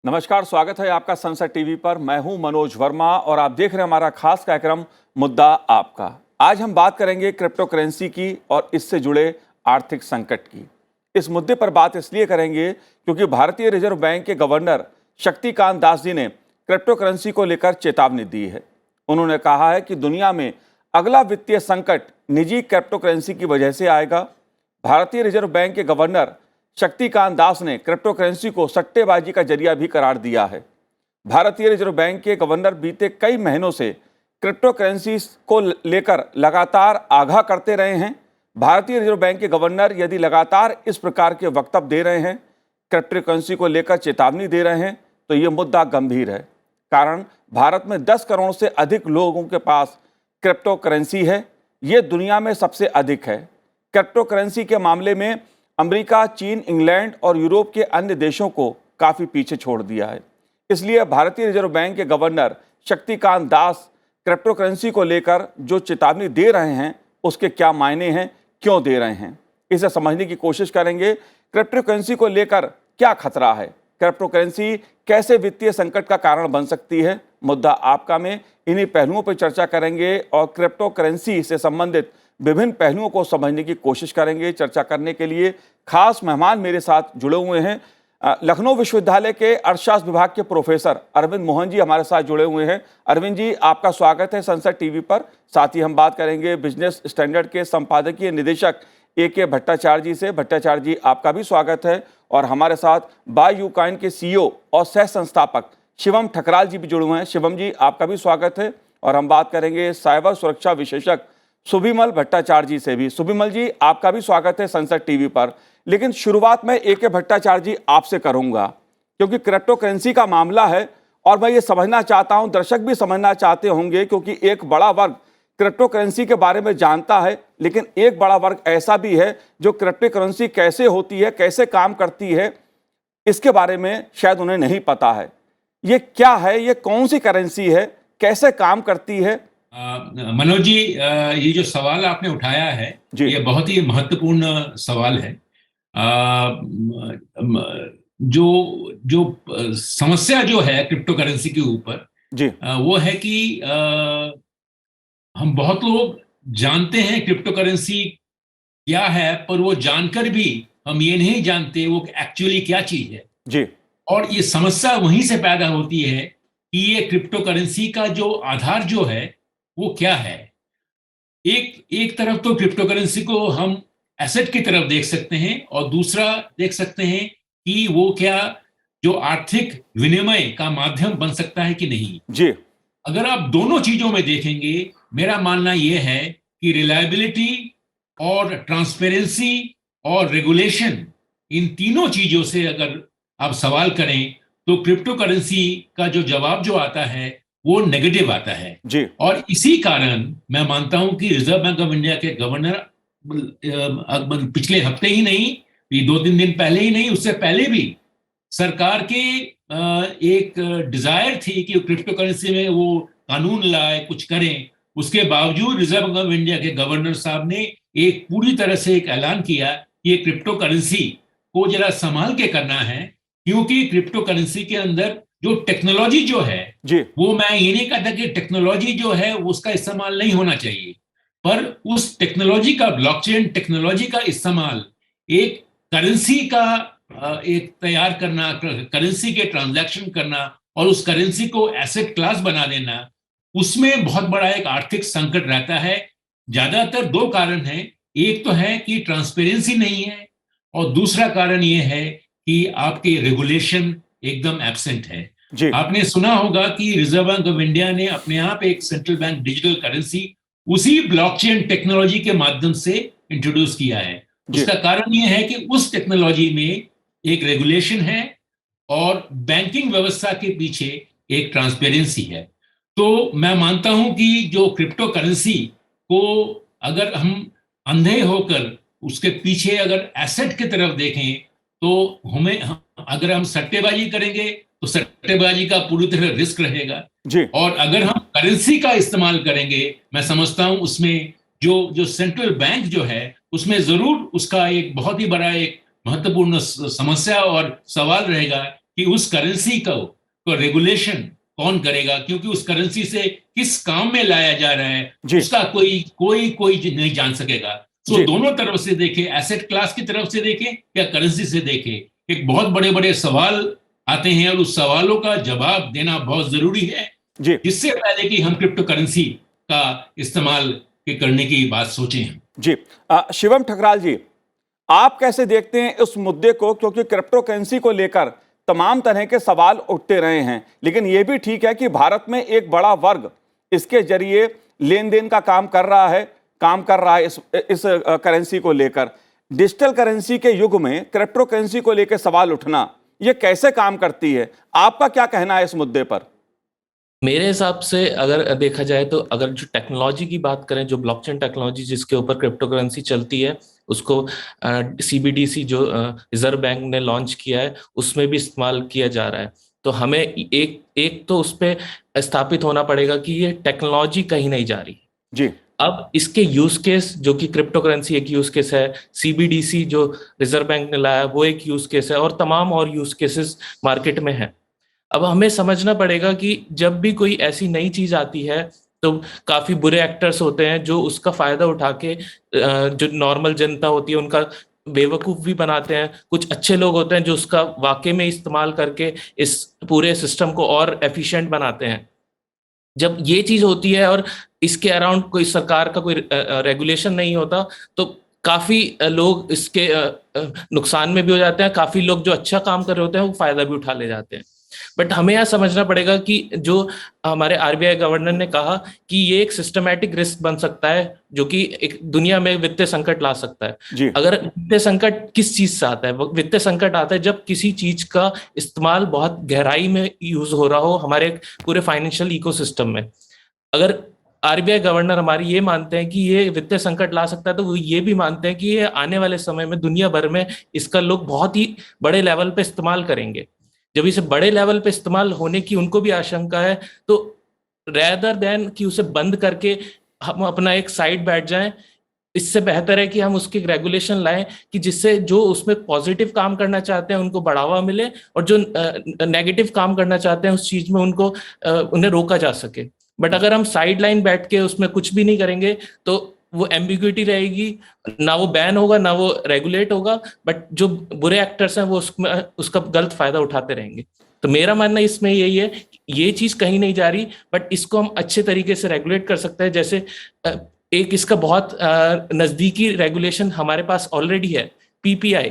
नमस्कार, स्वागत है आपका संसद टीवी पर। मैं हूं मनोज वर्मा और आप देख रहे हैं हमारा खास कार्यक्रम मुद्दा आपका। आज हम बात करेंगे क्रिप्टो करेंसी की और इससे जुड़े आर्थिक संकट की। इस मुद्दे पर बात इसलिए करेंगे क्योंकि भारतीय रिजर्व बैंक के गवर्नर शक्तिकांत दास जी ने क्रिप्टो करेंसी को लेकर चेतावनी दी है। उन्होंने कहा है कि दुनिया में अगला वित्तीय संकट निजी क्रिप्टो करेंसी की वजह से आएगा। भारतीय रिजर्व बैंक के गवर्नर शक्तिकांत दास ने क्रिप्टो करेंसी को सट्टेबाजी का जरिया भी करार दिया है। भारतीय रिजर्व बैंक के गवर्नर बीते कई महीनों से क्रिप्टो करेंसी को लेकर लगातार आगाह करते रहे हैं। भारतीय रिजर्व बैंक के गवर्नर यदि लगातार इस प्रकार के वक्तव्य दे रहे हैं, क्रिप्टो करेंसी को लेकर चेतावनी दे रहे हैं, तो ये मुद्दा गंभीर है। कारण भारत में 10 करोड़ से अधिक लोगों के पास क्रिप्टो करेंसी है। ये दुनिया में सबसे अधिक है। क्रिप्टो करेंसी के मामले में अमेरिका, चीन, इंग्लैंड और यूरोप के अन्य देशों को काफ़ी पीछे छोड़ दिया है। इसलिए भारतीय रिजर्व बैंक के governor Shaktikanta Das crypto currency को लेकर जो चेतावनी दे रहे हैं, उसके क्या मायने हैं, क्यों दे रहे हैं, इसे समझने की कोशिश करेंगे। क्रिप्टो करेंसी को लेकर क्या खतरा है, क्रिप्टो करेंसी कैसे वित्तीय संकट का कारण बन सकती है, मुद्दा आपका में इन्हीं पहलुओं पर चर्चा करेंगे और क्रिप्टो करेंसी से संबंधित विभिन्न पहलुओं को समझने की कोशिश करेंगे। चर्चा करने के लिए खास मेहमान मेरे साथ जुड़े हुए हैं। लखनऊ विश्वविद्यालय के अर्थशास्त्र विभाग के प्रोफेसर अरविंद मोहन जी हमारे साथ जुड़े हुए हैं। अरविंद जी, आपका स्वागत है संसद टीवी पर। साथ ही हम बात करेंगे बिजनेस स्टैंडर्ड के संपादकीय निदेशक AK भट्टाचार्य जी से। भट्टाचार्य जी, आपका भी स्वागत है। और हमारे साथ बाय यूकॉइन के CEO और सह संस्थापक शिवम ठकराल जी भी जुड़े हुए हैं। शिवम जी, आपका भी स्वागत है। और हम बात करेंगे साइबर सुरक्षा विशेषज्ञ सुभिमल भट्टाचार्य जी से भी। सुभिमल जी, आपका भी स्वागत है संसद टीवी पर। लेकिन शुरुआत में AK भट्टाचार्य जी आपसे करूंगा, क्योंकि क्रिप्टो करेंसी का मामला है और मैं ये समझना चाहता हूं, दर्शक भी समझना चाहते होंगे, क्योंकि एक बड़ा वर्ग क्रिप्टो करेंसी के बारे में जानता है, लेकिन एक बड़ा वर्ग ऐसा भी है जो क्रिप्टो करेंसी कैसे होती है, कैसे काम करती है, इसके बारे में शायद उन्हें नहीं पता है। ये क्या है, ये कौन सी करेंसी है, कैसे काम करती है? मनोज जी, ये जो सवाल आपने उठाया है ये बहुत ही महत्वपूर्ण सवाल है। जो जो समस्या जो है क्रिप्टो करेंसी के ऊपर वो है कि हम बहुत लोग जानते हैं क्रिप्टो करेंसी क्या है, पर वो जानकर भी हम ये नहीं जानते वो एक्चुअली क्या चीज है जी। और ये समस्या वहीं से पैदा होती है कि ये क्रिप्टो करेंसी का जो आधार जो है वो क्या है। एक तरफ तो क्रिप्टो करेंसी को हम एसेट की तरफ देख सकते हैं और दूसरा देख सकते हैं कि वो क्या जो आर्थिक विनिमय का माध्यम बन सकता है कि नहीं जी। अगर आप दोनों चीजों में देखेंगे, मेरा मानना यह है कि रिलायबिलिटी और ट्रांसपेरेंसी और रेगुलेशन, इन तीनों चीजों से अगर आप सवाल करें तो क्रिप्टो करेंसी का जो जवाब जो आता है वो नेगेटिव आता है जी। और इसी कारण मैं मानता हूं कि रिजर्व बैंक ऑफ इंडिया के गवर्नर पिछले हफ्ते ही नहीं, ये 2-3 दिन पहले ही नहीं, उससे पहले भी सरकार के एक डिजायर थी कि क्रिप्टो करेंसी में वो कानून लाए, कुछ करें। उसके बावजूद रिजर्व बैंक ऑफ इंडिया के गवर्नर साहब ने एक पूरी तरह से एक ऐलान किया कि ये क्रिप्टो करेंसी को जरा संभाल के करना है, क्योंकि क्रिप्टो करेंसी के अंदर जो टेक्नोलॉजी जो है जी, वो मैं ये नहीं कहता कि टेक्नोलॉजी जो है उसका इस्तेमाल नहीं होना चाहिए, पर उस टेक्नोलॉजी का, ब्लॉकचेन टेक्नोलॉजी का इस्तेमाल एक करेंसी का एक तैयार करना, करेंसी के ट्रांजैक्शन करना और उस करेंसी को एसेट क्लास बना देना, उसमें बहुत बड़ा एक आर्थिक संकट रहता है। ज्यादातर 2 कारण हैं। एक तो है कि ट्रांसपेरेंसी नहीं है और दूसरा कारण ये है कि आपके रेगुलेशन एकदम एब्सेंट है जी। आपने सुना होगा कि रिजर्व बैंक ऑफ इंडिया ने अपने आप एक सेंट्रल बैंक डिजिटल करेंसी उसी ब्लॉकचेन टेक्नोलॉजी के माध्यम से इंट्रोड्यूस किया है। उसका कारण यह है कि उस टेक्नोलॉजी में एक रेगुलेशन है और बैंकिंग व्यवस्था के पीछे एक ट्रांसपेरेंसी है। तो मैं मानता हूं कि जो क्रिप्टो करेंसी को अगर हम अंधे होकर उसके पीछे अगर एसेट की तरफ देखें तो हमें, अगर हम सट्टेबाजी करेंगे तो सट्टेबाजी का पूरी तरह रिस्क रहेगा जी। और अगर हम करेंसी का इस्तेमाल करेंगे, मैं समझता हूं उसमें जो सेंट्रल बैंक जो है उसमें जरूर उसका एक बहुत ही बड़ा एक महत्वपूर्ण समस्या और सवाल रहेगा कि उस करेंसी को रेगुलेशन कौन करेगा, क्योंकि उस करेंसी से किस काम में लाया जा रहा है उसका कोई नहीं जान सकेगा। तो दोनों तरफ से देखे, एसेट क्लास की तरफ से देखे या करेंसी से देखे, एक बहुत बड़े बड़े सवाल आते हैं और उस सवालों का जवाब देना बहुत जरूरी है जिससे पहले कि हम क्रिप्टो करेंसी का इस्तेमाल करने की बात सोचें। जी शिवम ठकराल जी, आप कैसे देखते हैं उस मुद्दे को, क्योंकि क्रिप्टो करेंसी को लेकर तमाम तरह के सवाल उठते रहे हैं, लेकिन यह भी ठीक है कि भारत में एक बड़ा वर्ग इसके जरिए लेन देन का काम कर रहा है इस करेंसी को लेकर। डिजिटल करेंसी के युग में क्रिप्टो करेंसी को लेकर सवाल उठना, यह कैसे काम करती है? आपका क्या कहना है इस मुद्दे पर? मेरे हिसाब से अगर देखा जाए तो अगर जो टेक्नोलॉजी की बात करें, जो ब्लॉकचेन टेक्नोलॉजी जिसके ऊपर क्रिप्टो करेंसी चलती है, उसको CBDC जो रिजर्व बैंक ने लॉन्च किया है उसमें भी इस्तेमाल किया जा रहा है। तो हमें एक तो उस पर स्थापित होना पड़ेगा कि ये टेक्नोलॉजी कहीं नहीं जा रही जी। अब इसके यूज केस, जो कि क्रिप्टो करेंसी एक यूज केस है, CBDC जो रिजर्व बैंक ने लाया वो एक यूज केस है, और तमाम और यूज केसेस मार्केट में है। अब हमें समझना पड़ेगा कि जब भी कोई ऐसी नई चीज आती है तो काफी बुरे एक्टर्स होते हैं जो उसका फायदा उठा के जो नॉर्मल जनता होती है उनका बेवकूफ भी बनाते हैं। कुछ अच्छे लोग होते हैं जो उसका वाकई में इस्तेमाल करके इस पूरे सिस्टम को और एफिशिएंट बनाते हैं। जब ये चीज होती है और इसके अराउंड कोई सरकार का कोई रेगुलेशन नहीं होता तो काफी लोग इसके नुकसान में भी हो जाते हैं। काफी लोग जो अच्छा काम कर रहे होते हैं वो फायदा भी उठा ले जाते हैं। बट हमें यह समझना पड़ेगा कि जो हमारे RBI गवर्नर ने कहा कि ये एक सिस्टमैटिक रिस्क बन सकता है जो कि एक दुनिया में वित्तीय संकट ला सकता है। अगर वित्तीय संकट किस चीज से आता है? वित्तीय संकट आता है जब किसी चीज का इस्तेमाल बहुत गहराई में यूज हो रहा हो हमारे पूरे फाइनेंशियल इकोसिस्टम में। अगर RBI गवर्नर हमारी ये मानते हैं कि ये वित्तीय संकट ला सकता है तो वो ये भी मानते हैं कि ये आने वाले समय में दुनिया भर में इसका लोग बहुत ही बड़े लेवल पे इस्तेमाल करेंगे। जब इसे बड़े लेवल पे इस्तेमाल होने की उनको भी आशंका है तो रेदर देन कि उसे बंद करके हम अपना एक साइड बैठ जाएं, इससे बेहतर है कि हम उसकी रेगुलेशन लाएं कि जिससे जो उसमें पॉजिटिव काम करना चाहते हैं उनको बढ़ावा मिले और जो नेगेटिव काम करना चाहते हैं उस चीज में उन्हें रोका जा सके। बट अगर हम साइड लाइन बैठ के उसमें कुछ भी नहीं करेंगे तो वो एम्बिग्युइटी रहेगी, ना वो बैन होगा ना वो रेगुलेट होगा, बट जो बुरे एक्टर्स हैं वो उसका गलत फायदा उठाते रहेंगे। तो मेरा मानना इसमें यही है कि ये चीज कहीं नहीं जा रही, बट इसको हम अच्छे तरीके से रेगुलेट कर सकते हैं। जैसे एक इसका बहुत नजदीकी रेगुलेशन हमारे पास ऑलरेडी है, PPI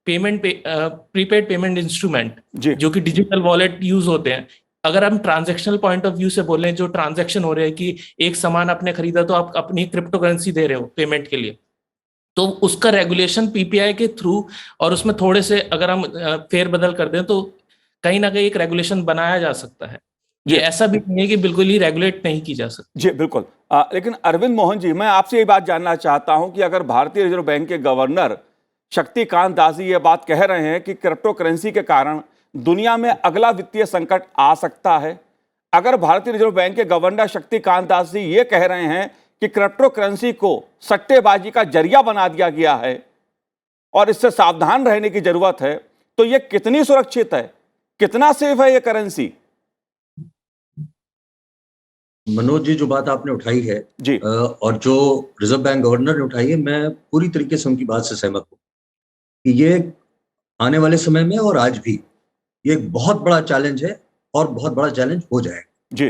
प्रीपेड पेमेंट इंस्ट्रूमेंट, जो कि डिजिटल वॉलेट यूज होते हैं। अगर हम ट्रांजैक्शनल पॉइंट ऑफ व्यू से बोलें, जो ट्रांजैक्शन हो रहे हैं कि एक सामान आपने खरीदा तो आप अपनी क्रिप्टो करेंसी दे रहे हो पेमेंट के लिए, तो उसका रेगुलेशन PPI के थ्रू और उसमें थोड़े से अगर हम फेरबदल कर दें तो कहीं ना कहीं एक रेगुलेशन बनाया जा सकता है। ये ऐसा भी नहीं है कि बिल्कुल ही रेगुलेट नहीं की जा सकती। जी बिल्कुल। लेकिन अरविंद मोहन जी, मैं आपसे ये बात जानना चाहता हूं कि अगर भारतीय रिजर्व बैंक के गवर्नर शक्तिकांत दास जी ये बात कह रहे हैं कि क्रिप्टो करेंसी के कारण दुनिया में अगला वित्तीय संकट आ सकता है, अगर भारतीय रिजर्व बैंक के गवर्नर शक्तिकांत दास जी ये कह रहे हैं कि क्रिप्टो करेंसी को सट्टेबाजी का जरिया बना दिया गया है और इससे सावधान रहने की जरूरत है, तो ये कितनी सुरक्षित है, कितना सेफ है ये करेंसी? मनोज जी, जो बात आपने उठाई है जी, और जो रिजर्व बैंक गवर्नर ने उठाई है, मैं पूरी तरीके से उनकी बात से सहमत हूं कि ये आने वाले समय में और आज भी ये एक बहुत बड़ा चैलेंज है और बहुत बड़ा चैलेंज हो जाएगा। जी,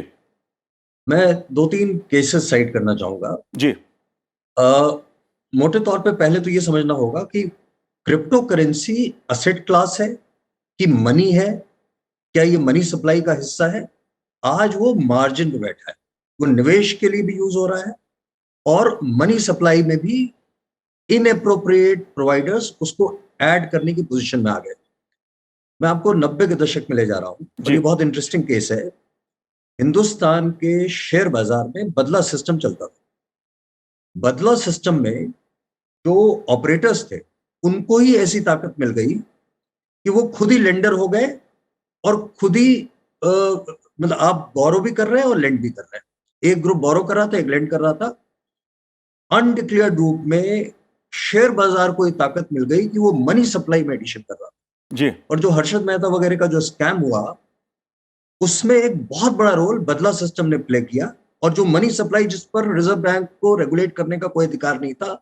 मैं 2-3 केसेस साइट करना चाहूंगा। जी, मोटे तौर पे पहले तो ये समझना होगा कि क्रिप्टो करेंसी असेट क्लास है कि मनी है, क्या ये मनी सप्लाई का हिस्सा है? आज वो मार्जिन पे बैठा है, वो निवेश के लिए भी यूज हो रहा है और मनी सप्लाई में भी इनएप्रोप्रिएट प्रोवाइडर्स उसको ऐड करने की पोजीशन में आ गए। मैं आपको 90 के दशक में ले जा रहा हूं और ये बहुत इंटरेस्टिंग केस है। हिंदुस्तान के शेयर बाजार में बदला सिस्टम चलता था। बदला सिस्टम में जो ऑपरेटर्स थे उनको ही ऐसी ताकत मिल गई कि वो खुद ही लेंडर हो गए और खुद ही मतलब आप बोरो भी कर रहे हैं और लेंड भी कर रहे हैं। एक ग्रुप बोरो कर रहा था, एक लेंड कर रहा था। अनडिक्लेयर्ड रूप में शेयर बाजार को ये ताकत मिल गई कि वो मनी सप्लाई में एडिशन कर रहा था। जी। और जो हर्षद मेहता वगैरह का जो स्कैम हुआ, उसमें एक बहुत बड़ा रोल बदला सिस्टम ने प्ले किया, और जो मनी सप्लाई जिस पर रिजर्व बैंक को रेगुलेट करने का कोई अधिकार नहीं था,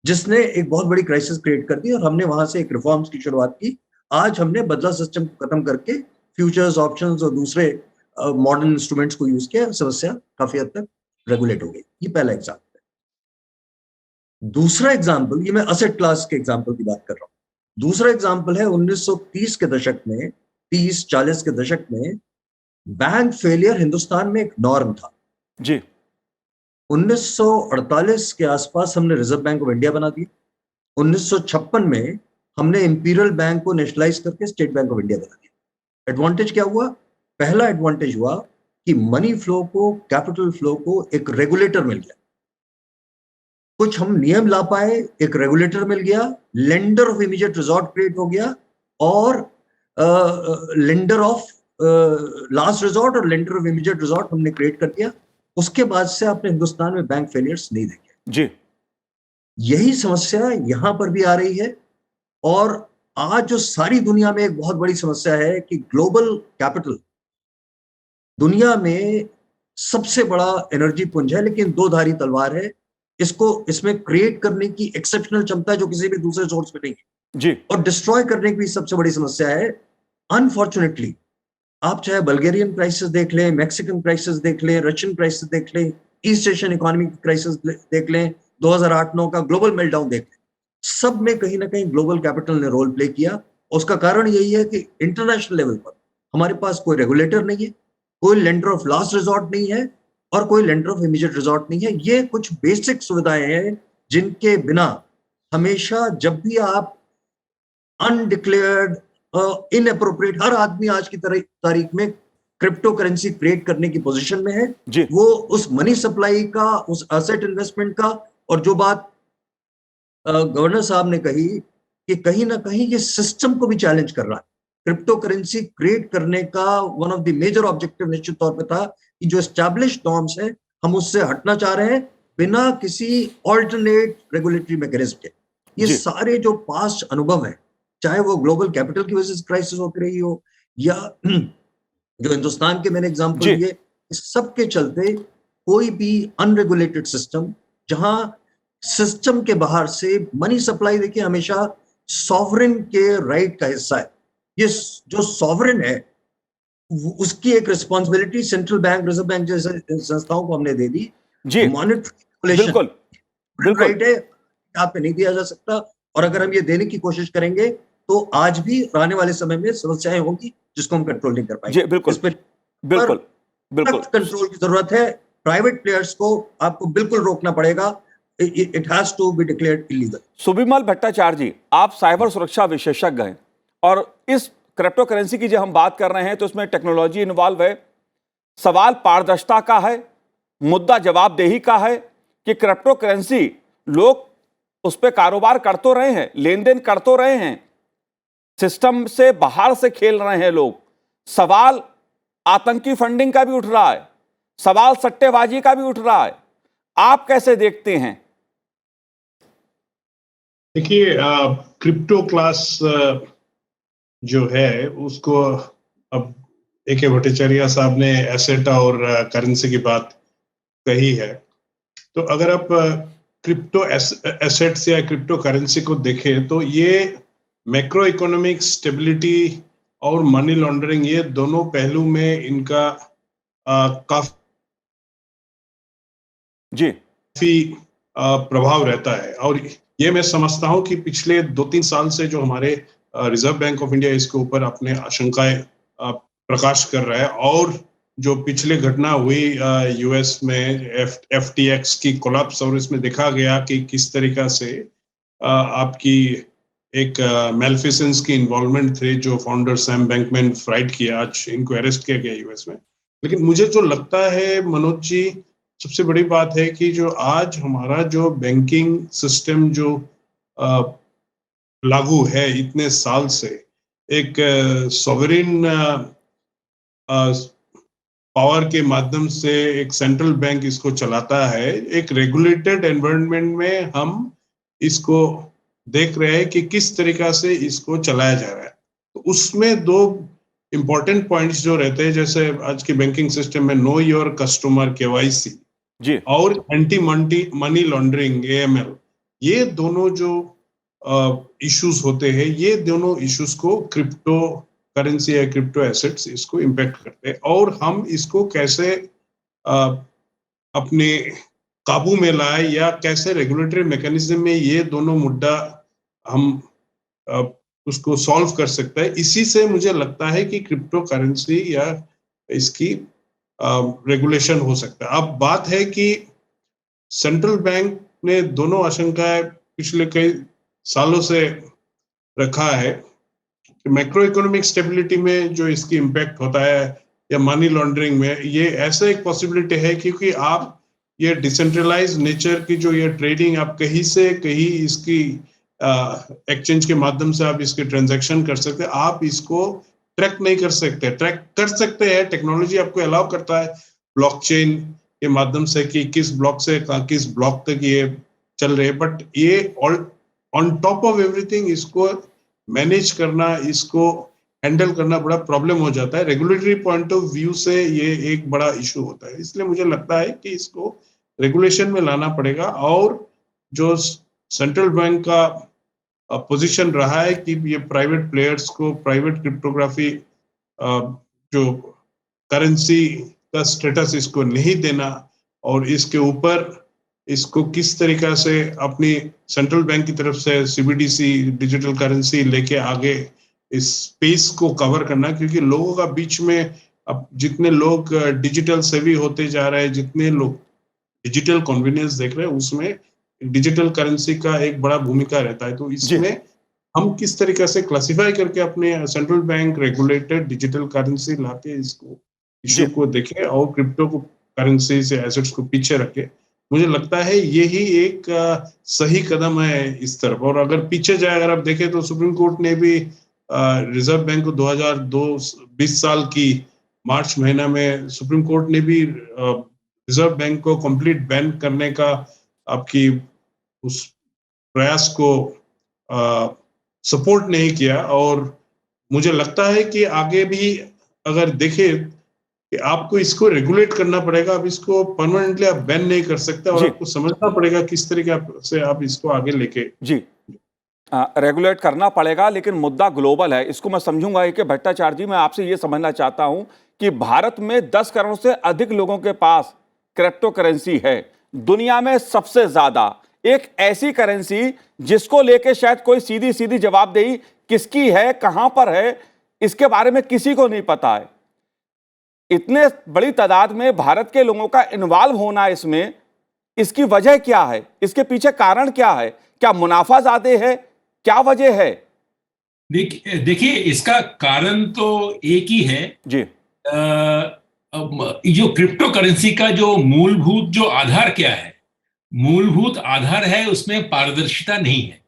जिसने एक बहुत बड़ी क्राइसिस क्रिएट कर दी, और हमने वहां से एक रिफॉर्म्स की शुरुआत की। आज हमने बदला सिस्टम को खत्म करके फ्यूचर्स, ऑप्शंस और दूसरे मॉडर्न इंस्ट्रूमेंट्स को यूज किया, समस्या काफी हद तक रेगुलेट हो गई। ये पहला एग्जाम्पल है। दूसरा एग्जाम्पल, ये मैं असेट क्लास के एग्जाम्पल की बात कर रहा हूं। दूसरा एग्जाम्पल है 1930 के दशक में, 30-40 के दशक में बैंक फेलियर हिंदुस्तान में एक नॉर्म था। जी। 1948 के आसपास हमने रिजर्व बैंक ऑफ इंडिया बना दिया। 1956 में हमने इंपीरियल बैंक को नेशनलाइज करके स्टेट बैंक ऑफ इंडिया बना दिया। एडवांटेज क्या हुआ? पहला एडवांटेज हुआ कि मनी फ्लो को, कैपिटल फ्लो को एक रेगुलेटर मिल गया। कुछ हम नियम ला पाए, एक रेगुलेटर मिल गया, lender of immediate resort create हो गया, और लेंडर ऑफ लास्ट रिजॉर्ट और लेंडर ऑफ इमीडिएट रिजॉर्ट हमने क्रिएट कर दिया। उसके बाद से आपने हिंदुस्तान में बैंक फेलियर्स नहीं देखे। जी। यही समस्या यहां पर भी आ रही है, और आज जो सारी दुनिया में एक बहुत बड़ी समस्या है कि ग्लोबल कैपिटल दुनिया में सबसे बड़ा एनर्जी पुंज है, लेकिन दो धारी तलवार है। इसमें क्रिएट करने की एक्सेप्शनल क्षमता जो किसी भी दूसरे सोर्स में नहीं है जी। और डिस्ट्रॉय करने की भी सबसे बड़ी समस्या है। अनफॉर्चुनेटली आप चाहे बल्गेरियन क्राइसिस देख लें, मैक्सिकन क्राइसिस देख लें, रशियन क्राइसिस देख लें, ईस्ट एशियन इकोनॉमिक क्राइसिस देख लें, 2008-9 का ग्लोबल मेल्टडाउन देख लें, सब में कहीं ना कहीं ग्लोबल कैपिटल ने रोल प्ले किया। उसका कारण यही है कि इंटरनेशनल लेवल पर हमारे पास कोई रेगुलेटर नहीं है, कोई लेंडर ऑफ लास्ट रिजॉर्ट नहीं है, और कोई लेंडर ऑफ इमीडिएट रिजॉर्ट नहीं है। ये कुछ बेसिक सुविधाएं हैं जिनके बिना हमेशा, जब भी आप अनडिक्लेयर्ड, इनएप्रोप्रिएट, हर आदमी आज की तारीख में क्रिप्टो करेंसी क्रिएट करने की पोजीशन में है। वो उस मनी सप्लाई का, उस एसेट इन्वेस्टमेंट का, और जो बात गवर्नर साहब ने कही कि कहीं ना कहीं ये सिस्टम को भी चैलेंज कर रहा है। क्रिप्टो करेंसी क्रिएट करने का one of the major objective निश्चित तौर पे था कि जो एस्टैब्लिश्ड नॉर्म्स है हम उससे हटना चाह रहे हैं बिना किसी ऑल्टरनेट रेगुलेटरी मैकेनिज्म के। ये सारे जो पास्ट अनुभव है, चाहे वो ग्लोबल कैपिटल की वजह से क्राइसिस होती रही हो, या जो हिंदुस्तान के मैंने एग्जांपल दिए, इस सब के चलते कोई भी अनरेगुलेटेड सिस्टम, जहां सिस्टम के बाहर से मनी सप्लाई, देखिए, हमेशा सॉवरेन के राइट का हिस्सा है। ये जो सॉवरेन है उसकी एक responsibility central bank, reserve bank जैसे संस्थाओं को हमने दे दी। मॉनेटरी बिल्कुल राइट है, आप पे नहीं दिया जा सकता, और अगर हम ये देने की कोशिश करेंगे तो आज भी आने वाले समय में समस्याएं होंगी जिसको हम कंट्रोल नहीं कर पाएंगे। बिल्कुल बिल्कुल बिल्कुल कंट्रोल की जरूरत है। प्राइवेट प्लेयर्स को आपको बिल्कुल रोकना पड़ेगा। It has to be declared illegal. Subimal Bhattacharya ji, आप साइबर सुरक्षा विशेषज्ञ हैं, और इस क्रिप्टो करेंसी की जब हम बात कर रहे हैं तो उसमें टेक्नोलॉजी इन्वॉल्व है। सवाल पारदर्शिता का है, मुद्दा जवाबदेही का है कि क्रिप्टो करेंसी लोग उस पर कारोबार कर तो रहे हैं, लेन देन कर तो रहे हैं, सिस्टम से बाहर से खेल रहे हैं लोग। सवाल आतंकी फंडिंग का भी उठ रहा है, सवाल सट्टेबाजी का भी उठ रहा है। आप कैसे देखते हैं? देखिए, क्रिप्टो क्लास जो है उसको अब ए.के. भट्टाचार्य साहब ने एसेट और करेंसी की बात कही है, तो अगर आप क्रिप्टो एसेट्स या क्रिप्टो करेंसी को देखें तो ये मैक्रो इकोनॉमिक स्टेबिलिटी और मनी लॉन्ड्रिंग, ये दोनों पहलू में इनका काफी प्रभाव रहता है। और ये मैं समझता हूं कि पिछले 2-3 साल से जो हमारे रिजर्व बैंक ऑफ इंडिया इसके ऊपर अपने आशंकाएं प्रकाश कर रहा है, और जो पिछले घटना हुई यूएस में FTX की कोलैप्स, और इसमें देखा गया कि किस तरीका से आपकी एक मेलेफिसेंस की इन्वॉल्वमेंट थे, जो फाउंडर सैम बैंकमैन फ्राइड किया, आज इनको अरेस्ट किया गया यूएस में। लेकिन मुझे जो लगता है मनोज जी, सबसे बड़ी बात है कि जो आज हमारा जो बैंकिंग सिस्टम जो लागू है इतने साल से, एक सॉवरेन पावर के माध्यम से एक सेंट्रल बैंक इसको चलाता है। एक रेगुलेटेड एनवायरनमेंट में हम इसको देख रहे हैं कि किस तरीका से इसको चलाया जा रहा है। तो उसमें दो इंपॉर्टेंट पॉइंट्स जो रहते हैं, जैसे आज की बैंकिंग सिस्टम में नो योर कस्टमर KYC जी और एंटी मनी लॉन्ड्रिंग AML, ये दोनों जो इश्यूज होते हैं, ये दोनों इश्यूज को क्रिप्टो करेंसी या क्रिप्टो एसेट्स इसको इम्पैक्ट करते हैं, और हम इसको कैसे अपने काबू में लाए या कैसे रेगुलेटरी मैकेनिज्म में ये दोनों मुद्दा हम उसको सॉल्व कर सकता है। इसी से मुझे लगता है कि क्रिप्टो करेंसी या इसकी रेगुलेशन हो सकता है। अब बात है कि सेंट्रल बैंक ने दोनों आशंकाएं पिछले कई सालों से रखा है कि मैक्रो इकोनॉमिक स्टेबिलिटी में जो इसकी इम्पैक्ट होता है या मनी लॉन्ड्रिंग में, ये ऐसा एक पॉसिबिलिटी है क्योंकि आप ये डिसेंट्रलाइज नेचर की जो ये ट्रेडिंग, आप कहीं से कहीं इसकी एक्सचेंज के माध्यम से आप इसके ट्रांजैक्शन कर सकते हैं, आप इसको ट्रैक नहीं कर सकते। ट्रैक कर सकते हैं, टेक्नोलॉजी आपको अलाउ करता है ब्लॉकचेन के माध्यम से कि किस ब्लॉक से किस ब्लॉक तक ये चल रहे हैं, बट ये ऑन टॉप ऑफ एवरीथिंग इसको मैनेज करना, इसको हैंडल करना बड़ा प्रॉब्लम हो जाता है। रेगुलेटरी पॉइंट ऑफ व्यू से ये एक बड़ा इशू होता है। इसलिए मुझे लगता है कि इसको रेगुलेशन में लाना पड़ेगा, और जो सेंट्रल बैंक का पोजीशन रहा है कि ये प्राइवेट प्लेयर्स को प्राइवेट क्रिप्टोग्राफी जो करेंसी का स्टेटस इसको नहीं देना, और इसके ऊपर इसको किस तरीका से अपनी सेंट्रल बैंक की तरफ से CBDC डिजिटल करेंसी लेके आगे इस स्पेस को कवर करना, क्योंकि लोगों का बीच में अब जितने लोग डिजिटल सेवी होते जा रहे हैं, जितने लोग डिजिटल कन्वीनियंस देख रहे हैं, उसमें डिजिटल करेंसी का एक बड़ा भूमिका रहता है। तो इसमें हम किस तरीके से क्लासिफाई करके अपने central bank regulated digital currency लाके इसको इश्यू को देखें और क्रिप्टो को करेंसी से एसेट्स को पीछे रखे, मुझे लगता है यही एक सही कदम है इस तरफ। और अगर पीछे जाए, अगर आप देखें तो सुप्रीम कोर्ट ने भी रिजर्व बैंक को 2020 साल की मार्च महीना में सुप्रीम कोर्ट ने भी रिजर्व बैंक को कंप्लीट बैन करने का आपकी उस प्रयास को सपोर्ट नहीं किया। और मुझे लगता है कि आगे भी अगर देखें कि आपको इसको रेगुलेट करना पड़ेगा, अब इसको परमानेंटली आप बैन नहीं कर सकते, और आपको समझना पड़ेगा किस तरीके से आप इसको आगे लेके रेगुलेट करना पड़ेगा। लेकिन मुद्दा ग्लोबल है, इसको मैं समझूंगा। कि भट्टाचार्य जी, मैं आपसे ये समझना चाहता हूं कि भारत में 10 करोड़ से अधिक लोगों के पास क्रिप्टो करेंसी है, दुनिया में सबसे ज्यादा। एक ऐसी करेंसी जिसको लेके शायद कोई सीधी सीधी जवाबदेही किसकी है, कहां पर है, इसके बारे में किसी को नहीं पता है। इतने बड़ी तादाद में भारत के लोगों का इन्वॉल्व होना इसमें, इसकी वजह क्या है? इसके पीछे कारण क्या है? क्या मुनाफा ज्यादा है? क्या वजह है? देखिए, इसका कारण तो एक ही है जी। जो क्रिप्टो करेंसी का जो मूलभूत जो आधार क्या है, मूलभूत आधार है उसमें पारदर्शिता नहीं है।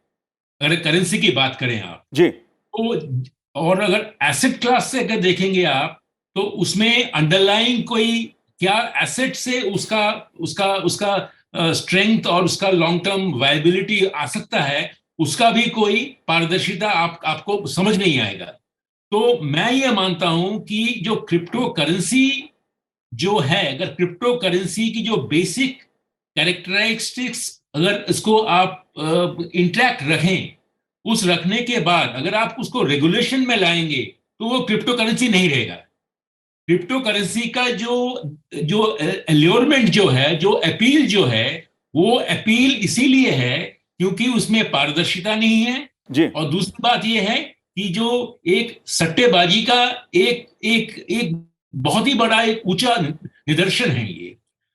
अगर करेंसी की बात करें आप जी, तो, और अगर एसेट क्लास से अगर देखेंगे आप, तो उसमें अंडरलाइंग कोई क्या एसेट से उसका उसका उसका स्ट्रेंथ और उसका लॉन्ग टर्म वायबिलिटी आ सकता है, उसका भी कोई पारदर्शिता आपको समझ नहीं आएगा। तो मैं ये मानता हूं कि जो क्रिप्टो करेंसी जो है, अगर क्रिप्टो करेंसी की जो बेसिक कैरेक्टरिस्टिक्स अगर इसको आप इंटैक्ट रखें, उस रखने के बाद अगर आप उसको रेगुलेशन में लाएंगे तो वो क्रिप्टो करेंसी नहीं रहेगा। क्रिप्टो करेंसी का जो एल्योरमेंट जो है, जो अपील जो है, वो अपील इसीलिए है क्योंकि उसमें पारदर्शिता नहीं है जी। और दूसरी बात ये है कि जो एक सट्टेबाजी का एक बहुत ही बड़ा एक ऊंचा निदर्शन है ये।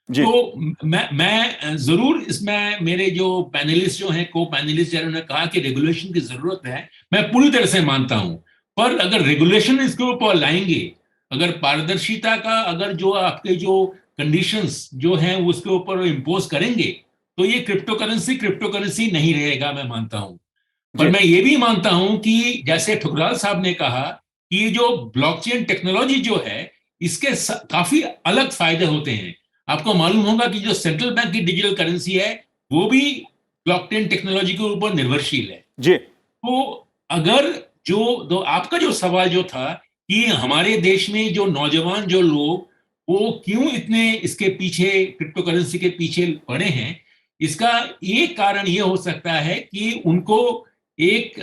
तो मैं जरूर इसमें मेरे जो पैनलिस्ट जो हैं, को पैनलिस्ट जिन्होंने कहा कि रेगुलेशन की जरूरत है, मैं पूरी तरह से मानता हूं। पर अगर रेगुलेशन इसके ऊपर लाएंगे, अगर पारदर्शिता का अगर जो आपके जो कंडीशंस जो हैं उसके ऊपर इम्पोज करेंगे, तो ये क्रिप्टो करेंसी नहीं रहेगा, मैं मानता हूं। पर मैं ये भी मानता हूं कि जैसे ठुकराल साहब ने कहा कि ये जो ब्लॉकचेन टेक्नोलॉजी जो है, इसके काफी अलग फायदे होते हैं। आपको मालूम होगा कि जो सेंट्रल बैंक की डिजिटल करेंसी है वो भी ब्लॉकचेन टेक्नोलॉजी के ऊपर निर्भरशील है जी। तो अगर आपका जो सवाल जो था कि हमारे देश में जो नौजवान जो लोग वो क्यों इतने इसके पीछे, क्रिप्टो करेंसी के पीछे पड़े हैं, इसका एक कारण ये हो सकता है कि उनको एक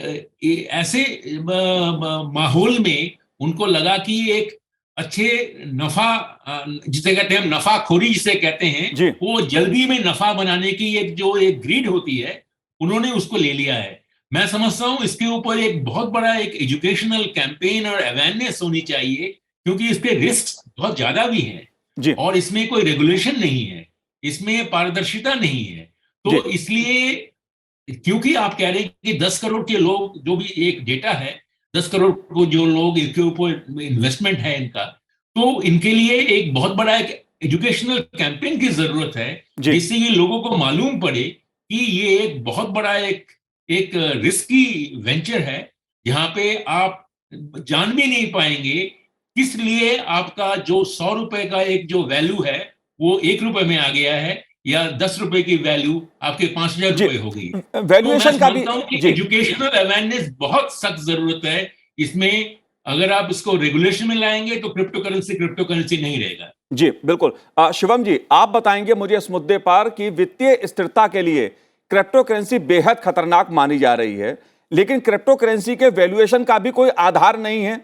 ऐसे माहौल में उनको लगा कि एक अच्छे नफा, जिसे कहते हैं नफाखोरी जिसे कहते हैं, वो जल्दी में नफा बनाने की एक ग्रीड होती है, उन्होंने उसको ले लिया है। मैं समझता हूं इसके ऊपर एक बहुत बड़ा एक एजुकेशनल कैंपेन और अवेयरनेस होनी चाहिए, क्योंकि इसके रिस्क बहुत ज्यादा भी हैं और इसमें कोई रेगुलेशन नहीं है, इसमें पारदर्शिता नहीं है। तो इसलिए, क्योंकि आप कह रहे हैं कि 10 करोड़ के लोग, जो भी एक डेटा है, 10 करोड़ को जो लोग इसके ऊपर इन्वेस्टमेंट है इनका, तो इनके लिए एक बहुत बड़ा एक एजुकेशनल कैंपेन की जरूरत है, जिससे ये लोगों को मालूम पड़े कि ये एक बहुत बड़ा एक रिस्की वेंचर है, जहां पे आप जान भी नहीं पाएंगे किस लिए आपका जो 100 रुपए का एक जो वैल्यू है वो 1 रुपए में आ गया है, या 10 रुपए की वैल्यू आपके 5,000 रुपए हो गई। वैल्यूएशन का भी एजुकेशनल अवेयरनेस बहुत सख्त जरूरत है इसमें। अगर आप इसको रेगुलेशन में लाएंगे तो क्रिप्टो करेंसी नहीं रहेगा। जी बिल्कुल। शिवम जी, आप बताएंगे मुझे इस मुद्दे पर कि वित्तीय स्थिरता के लिए क्रिप्टो करेंसी बेहद खतरनाक मानी जा रही है, लेकिन क्रिप्टो करेंसी के वैल्यूएशन का भी कोई आधार नहीं है,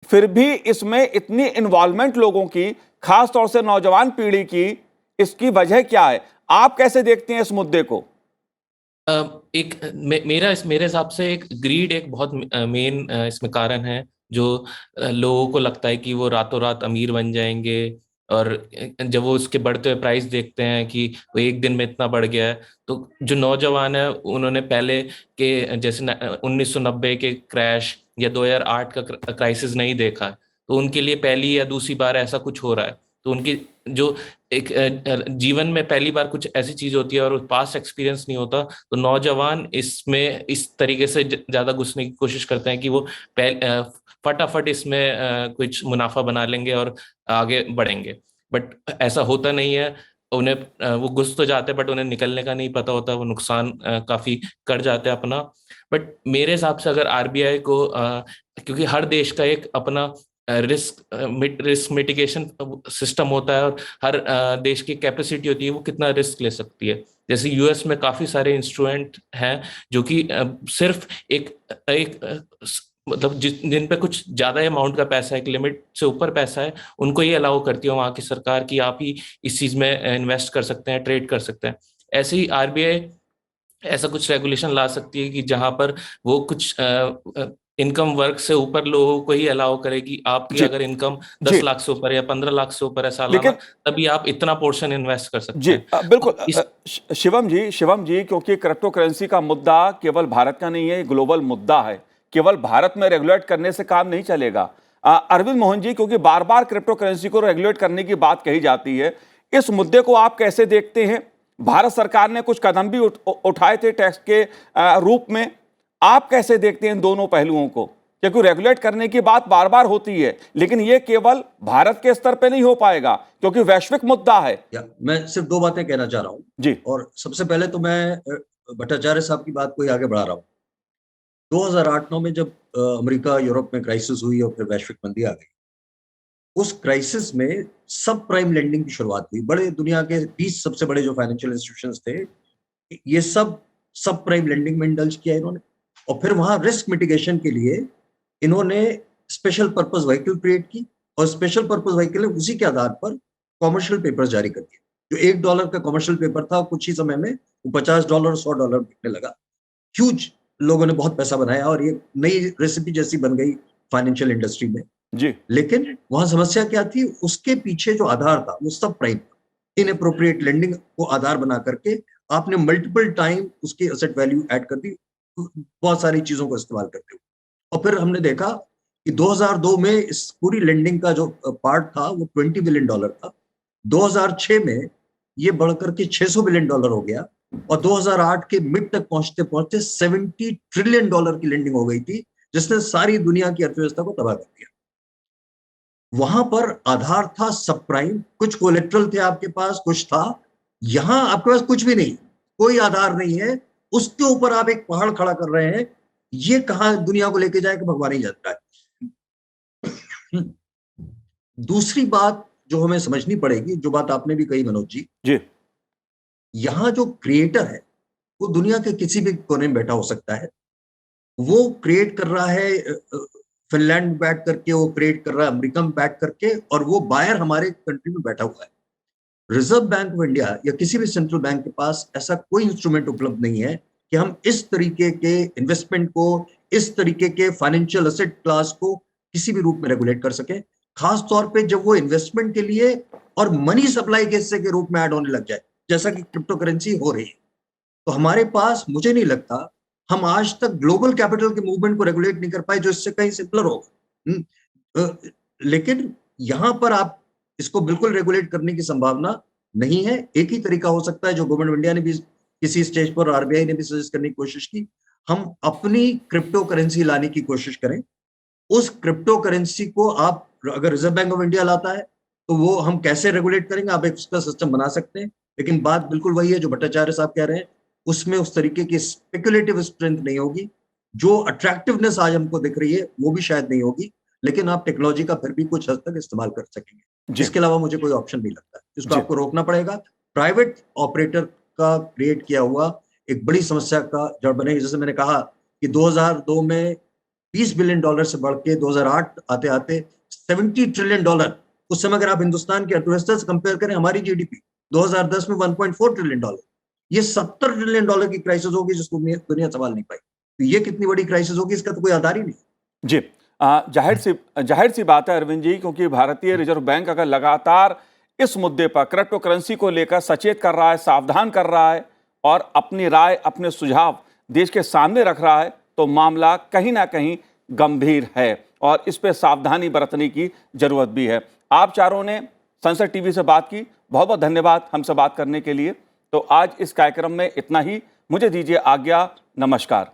फिर भी इसमें इतनी इन्वॉल्वमेंट लोगों की, खास तौर से नौजवान पीढ़ी की, इसकी वजह क्या है? आप कैसे देखते हैं इस मुद्दे को? मेरे हिसाब से एक ग्रीड एक बहुत मेन इसमें कारण है, जो लोगों को लगता है कि वो रातों रात अमीर बन जाएंगे, और जब वो उसके बढ़ते हुए प्राइस देखते हैं कि वो एक दिन में इतना बढ़ गया है, तो जो नौजवान है उन्होंने पहले के जैसे 1990 के क्रैश या 2008 का क्राइसिस नहीं देखा है, तो उनके लिए पहली या दूसरी बार ऐसा कुछ हो रहा है, तो उनकी जो एक जीवन में पहली बार कुछ ऐसी चीज होती है और पास्ट एक्सपीरियंस नहीं होता, तो नौजवान इसमें इस तरीके से ज्यादा घुसने की कोशिश करते हैं कि वो फटाफट इसमें कुछ मुनाफा बना लेंगे और आगे बढ़ेंगे। बट ऐसा होता नहीं है, उन्हें वो घुस तो जाते हैं बट उन्हें निकलने का नहीं पता होता, वो नुकसान काफी कर जाते हैं अपना। बट मेरे हिसाब से अगर आरबीआई को, क्योंकि हर देश का एक अपना रिस्क मिटिगेशन सिस्टम होता है और हर देश की कैपेसिटी होती है वो कितना रिस्क ले सकती है। जैसे यूएस में काफी सारे इंस्ट्रूमेंट हैं जो कि सिर्फ एक मतलब जिन पे कुछ ज्यादा अमाउंट का पैसा है, एक लिमिट से ऊपर पैसा है, उनको ये अलाउ करती है वहां की सरकार कि आप ही इस चीज में इन्वेस्ट कर सकते हैं, ट्रेड कर सकते हैं। ऐसे ही आरबीआई ऐसा कुछ रेगुलेशन ला सकती है कि जहां पर वो कुछ इनकम वर्ग से ऊपर लोगों को ही अलाउ करेगी। आपकी अगर इनकम 10 लाख से ऊपर या 15 लाख से ऊपर है सालाना, तभी आप इतना पोर्शन इन्वेस्ट कर सकते हैं। बिल्कुल। शिवम जी, क्योंकि क्रिप्टो करेंसी का मुद्दा केवल भारत का नहीं है, ग्लोबल मुद्दा है, केवल भारत में रेगुलेट करने से काम नहीं चलेगा। अरविंद मोहन जी, क्योंकि बार बार क्रिप्टो करेंसी को रेगुलेट करने की बात कही जाती है, इस मुद्दे को आप कैसे देखते हैं? भारत सरकार ने कुछ कदम भी उठाए थे टैक्स के रूप में, आप कैसे देखते हैं इन दोनों पहलुओं को? क्योंकि रेगुलेट करने की बात बार बार होती है, लेकिन ये केवल भारत के स्तर पे नहीं हो पाएगा क्योंकि वैश्विक मुद्दा है। मैं सिर्फ 2 बातें कहना चाह रहा हूं जी। और सबसे पहले तो मैं भट्टाचार्य साहब की बात को ही आगे बढ़ा रहा हूं। 2008-9 में जब अमेरिका यूरोप में क्राइसिस हुई और फिर वैश्विक मंदी आ गई, उस क्राइसिस में सब प्राइम लेंडिंग की शुरुआत हुई। बड़े दुनिया के 20 सबसे बड़े जो फाइनेंशियल इंस्टीट्यूशंस थे, ये सब प्राइम लेंडिंग में इंडल्ज किया इन्होंने, और फिर वहां रिस्क मिटिगेशन के लिए इन्होंने स्पेशल पर्पस व्हीकल क्रिएट की, और स्पेशल पर्पस व्हीकल उसी के आधार पर कॉमर्शियल पेपर जारी कर दिए। जो $1 का कॉमर्शियल पेपर था, कुछ ही समय में वो $50 $100 बिकने लगा। ह्यूज लोगों ने बहुत पैसा बनाया और ये नई रेसिपी जैसी बन गई फाइनेंशियल इंडस्ट्री में जी। लेकिन वहां समस्या क्या थी? उसके पीछे जो आधार था वो सब प्राइम, इनएप्रोप्रिएट लेंडिंग को आधार बना करके आपने मल्टीपल टाइम उसकी एसेट वैल्यू ऐड कर दी, बहुत सारी चीजों को इस्तेमाल करते हुए। और फिर हमने देखा कि 2002 में इस पूरी लेंडिंग का जो पार्ट था वो $20 बिलियन था। 2006 में ये बढ़कर के $600 बिलियन हो गया, और 2008 के मिड तक पहुंचते पहुंचते $70 ट्रिलियन की लेंडिंग हो गई थी, जिसने सारी दुनिया की अर्थव्यवस्था को तबाह कर दिया। वहां पर आधार था सब प्राइम, कुछ कोलेट्रल थे आपके पास, कुछ था। यहां आपके पास कुछ भी नहीं, कोई आधार नहीं है, उसके ऊपर आप एक पहाड़ खड़ा कर रहे हैं ये कहाँ दुनिया को लेके जाएगा भगवान ही जानता है। दूसरी बात जो हमें समझनी पड़ेगी, जो बात आपने भी कही मनोज जी, यहाँ जो क्रिएटर है वो दुनिया के किसी भी कोने में बैठा हो सकता है। वो क्रिएट कर रहा है फिनलैंड में बैठ करके, वो क्रिएट कर रहा है अमेरिका में बैठ करके, और वो बायर हमारे कंट्री में बैठा हुआ है। रिजर्व बैंक ऑफ इंडिया या किसी भी सेंट्रल बैंक के पास ऐसा कोई इंस्ट्रूमेंट उपलब्ध नहीं है कि हम इस तरीके के इन्वेस्टमेंट को, इस तरीके के फाइनेंशियल एसेट क्लास को किसी भी रूप में रेगुलेट कर सके, खास तौर पे जब वो इन्वेस्टमेंट के लिए और मनी सप्लाई के हिस्से के रूप में ऐड होने लग जाए, जैसा कि क्रिप्टो करेंसी हो रही है। तो हमारे पास, मुझे नहीं लगता हम आज तक ग्लोबल कैपिटल के मूवमेंट को रेगुलेट नहीं कर पाए, जो इससे कहीं सिंपलर होगा। लेकिन यहां पर आप इसको बिल्कुल रेगुलेट करने की संभावना नहीं है। एक ही तरीका हो सकता है, जो गवर्नमेंट ऑफ इंडिया ने भी किसी स्टेज पर, आरबीआई ने भी सजेस्ट करने की कोशिश की, हम अपनी क्रिप्टो करेंसी लाने की कोशिश करें। उस क्रिप्टो करेंसी को आप, अगर रिजर्व बैंक ऑफ इंडिया लाता है तो वो हम कैसे रेगुलेट करेंगे, आप एक उसका सिस्टम बना सकते हैं। लेकिन बात बिल्कुल वही है जो भट्टाचार्य साहब कह रहे हैं, उसमें उस तरीके की स्पेकुलेटिव स्ट्रेंथ नहीं होगी। जो अट्रैक्टिवनेस आज हमको दिख रही है वो भी शायद नहीं होगी, लेकिन आप टेक्नोलॉजी का फिर भी कुछ हद तक इस्तेमाल कर सकेंगे। इसके अलावा मुझे कोई ऑप्शन नहीं लगता। इसको आपको रोकना पड़ेगा। प्राइवेट ऑपरेटर का क्रिएट किया हुआ एक बड़ी समस्या का जड़ बनेगी। जैसे मैंने कहा कि 2002 में $20 बिलियन से बढ़ के 2008 आते आते $70 ट्रिलियन, उस समय अगर आप हिंदुस्तान की अर्थव्यवस्था से कंपेयर करें, हमारी जीडीपी 2010 में $1.4 ट्रिलियन, ये $70 ट्रिलियन की क्राइसिस होगी जिसको दुनिया संभाल नहीं पाई। तो ये कितनी बड़ी क्राइसिस होगी, इसका तो कोई आधार ही नहीं। जी, जाहिर सी बात है अरविंद जी, क्योंकि भारतीय रिजर्व बैंक अगर लगातार इस मुद्दे पर, क्रिप्टो करेंसी को लेकर सचेत कर रहा है, सावधान कर रहा है और अपनी राय, अपने सुझाव देश के सामने रख रहा है, तो मामला कहीं ना कहीं गंभीर है और इस पर सावधानी बरतने की जरूरत भी है। आप चारों ने संसद टीवी से बात की, बहुत बहुत धन्यवाद हमसे बात करने के लिए। तो आज इस कार्यक्रम में इतना ही, मुझे दीजिए आज्ञा, नमस्कार।